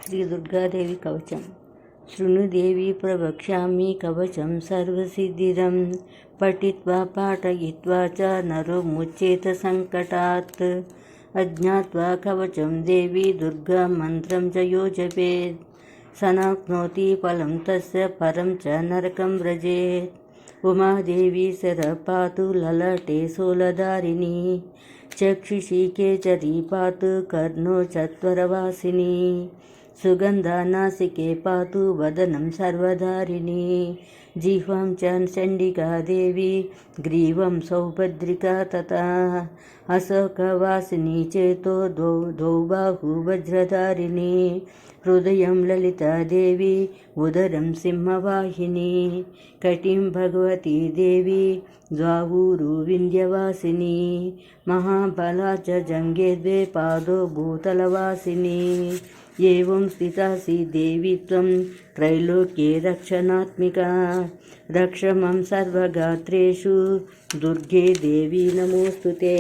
श्रीदुर्गादेवी कवचम शृणुदेवी प्रवक्ष्यामि कवचं सर्वसिद्धिदं पठित्वा पाठयित्वा च नरो मुच्येत संकटात् अज्ञात्वा कवचं देवी दुर्गा मन्त्रं च यो जपेत् सनाप्नोति फलं तस्य परं च नरकं व्रजेत् उमादेवी शरः पातु ललाटे शूलधारिणी चक्षुषी केचरी पातु कर्णो चत्वरवासिनी सुगन्धा नासिके पातु वदनं सर्वधारिणी जिह्वां च चण्डिका देवी ग्रीवं सौभद्रिका तथा अशोकवासिनी चेतो द्वौ बाहु वज्रधारिणी हृदयं ललिता देवी उदरं सिंहवाहिनी कटिं भगवती देवी द्वावूरु विन्ध्यवासिनी महाबला च जङ्गे द्वे पादो भूतलवासिनी एवं स्थितासि देवी त्वं त्रैलोक्ये रक्षणात्मिका रक्ष मम सर्वगात्रेषु दुर्गे देवी नमोऽस्तुते।